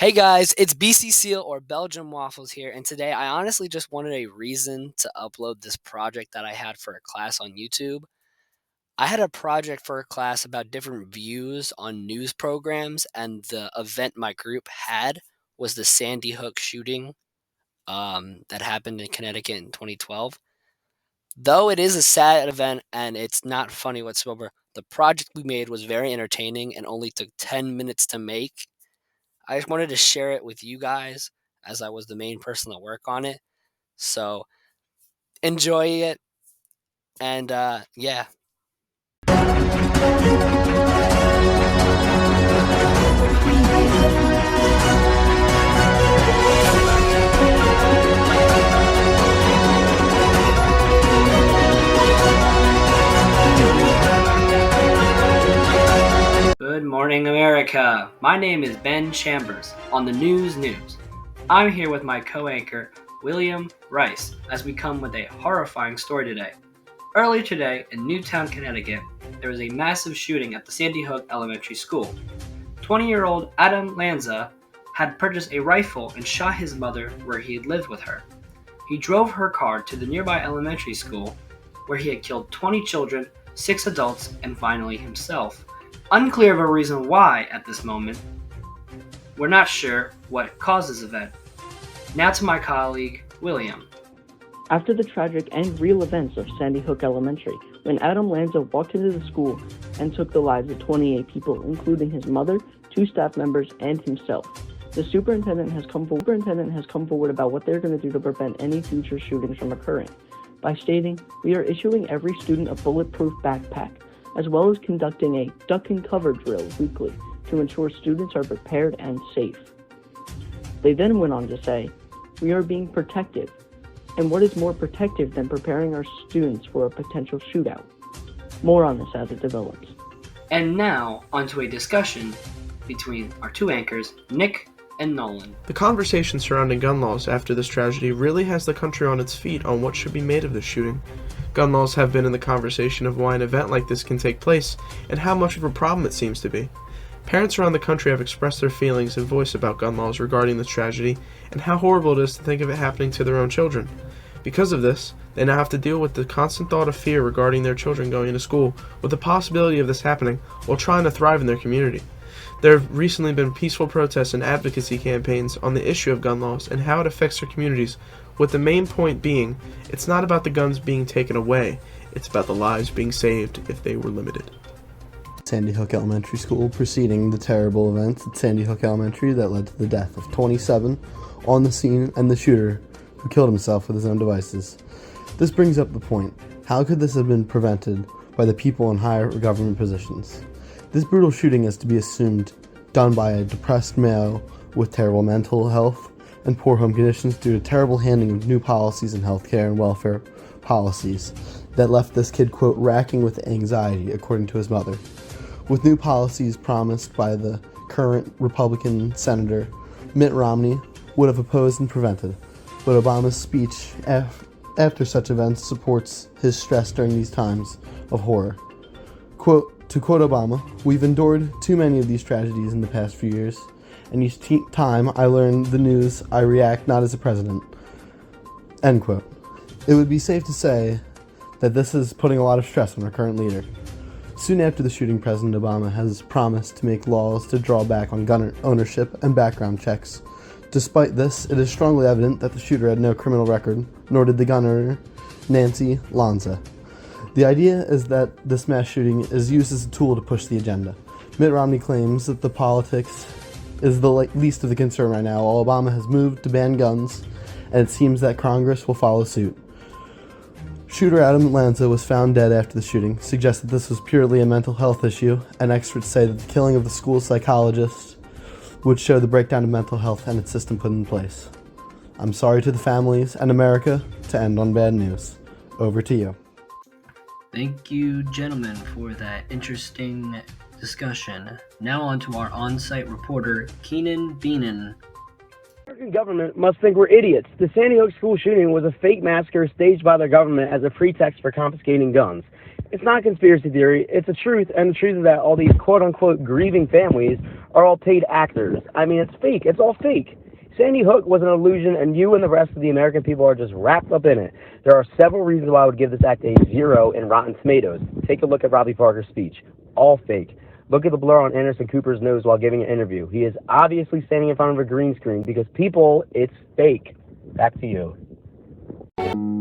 Hey guys, it's BC Seal or Belgium Waffles here, and today I honestly just wanted a reason to upload this project that I had for a class on YouTube. I had a project for a class about different views on news programs, and the event my group had was the Sandy Hook shooting that happened in Connecticut in 2012. Though it is a sad event and it's not funny whatsoever, the project we made was very entertaining and only took 10 minutes to make. I just wanted to share it with you guys as I was the main person to work on it. So enjoy it. And yeah. Good morning, America. My name is Ben Chambers on the News. I'm here with my co-anchor, William Rice, as we come with a horrifying story today. Earlier today in Newtown, Connecticut, there was a massive shooting at the Sandy Hook Elementary School. 20-year-old Adam Lanza had purchased a rifle and shot his mother where he had lived with her. He drove her car to the nearby elementary school, where he had killed 20 children, 6 adults, and finally himself. Unclear of a reason why at this moment. We're not sure what caused this event. Now to my colleague, William. After the tragic and real events of Sandy Hook Elementary, when Adam Lanza walked into the school and took the lives of 28 people, including his mother, 2 staff members, and himself, the superintendent has come forward about what they're going to do to prevent any future shootings from occurring, by stating, "We are issuing every student a bulletproof backpack, as well as conducting a duck and cover drill weekly to ensure students are prepared and safe." They then went on to say, "We are being protective. And what is more protective than preparing our students for a potential shootout?" More on this as it develops. And now, onto a discussion between our 2 anchors, Nick and Nolan. The conversation surrounding gun laws after this tragedy really has the country on its feet on what should be made of this shooting. Gun laws have been in the conversation of why an event like this can take place and how much of a problem it seems to be. Parents around the country have expressed their feelings and voice about gun laws regarding this tragedy and how horrible it is to think of it happening to their own children. Because of this, they now have to deal with the constant thought of fear regarding their children going to school, with the possibility of this happening while trying to thrive in their community. There have recently been peaceful protests and advocacy campaigns on the issue of gun laws and how it affects their communities, with the main point being, it's not about the guns being taken away, it's about the lives being saved if they were limited. Sandy Hook Elementary School preceding the terrible events at Sandy Hook Elementary that led to the death of 27 on the scene and the shooter who killed himself with his own devices. This brings up the point, how could this have been prevented by the people in higher government positions? This brutal shooting is to be assumed done by a depressed male with terrible mental health and poor home conditions due to terrible handling of new policies in healthcare and welfare policies that left this kid, quote, racking with anxiety, according to his mother. With new policies promised by the current Republican Senator Mitt Romney would have opposed and prevented, but Obama's speech after such events supports his stress during these times of horror. To quote Obama, "We've endured too many of these tragedies in the past few years, and each time I learn the news, I react not as a president." End quote. It would be safe to say that this is putting a lot of stress on our current leader. Soon after the shooting, President Obama has promised to make laws to draw back on gun ownership and background checks. Despite this, it is strongly evident that the shooter had no criminal record, nor did the gun owner, Nancy Lanza. The idea is that this mass shooting is used as a tool to push the agenda. Mitt Romney claims that the politics is the least of the concern right now, while Obama has moved to ban guns, and it seems that Congress will follow suit. Shooter Adam Lanza was found dead after the shooting, suggests that this was purely a mental health issue, and experts say that the killing of the school psychologist would show the breakdown of mental health and its system put in place. I'm sorry to the families and America to end on bad news. Over to you. Thank you, gentlemen, for that interesting discussion. Now on to our on-site reporter, Keenan Beenan. The American government must think we're idiots. The Sandy Hook school shooting was a fake massacre staged by the government as a pretext for confiscating guns. It's not a conspiracy theory. It's the truth, and the truth is that all these quote-unquote grieving families are all paid actors. I mean, it's fake. It's all fake. Sandy Hook was an illusion, and you and the rest of the American people are just wrapped up in it. There are several reasons why I would give this act a 0 in Rotten Tomatoes. Take a look at Robbie Parker's speech. All fake. Look at the blur on Anderson Cooper's nose while giving an interview. He is obviously standing in front of a green screen because people, it's fake. Back to you.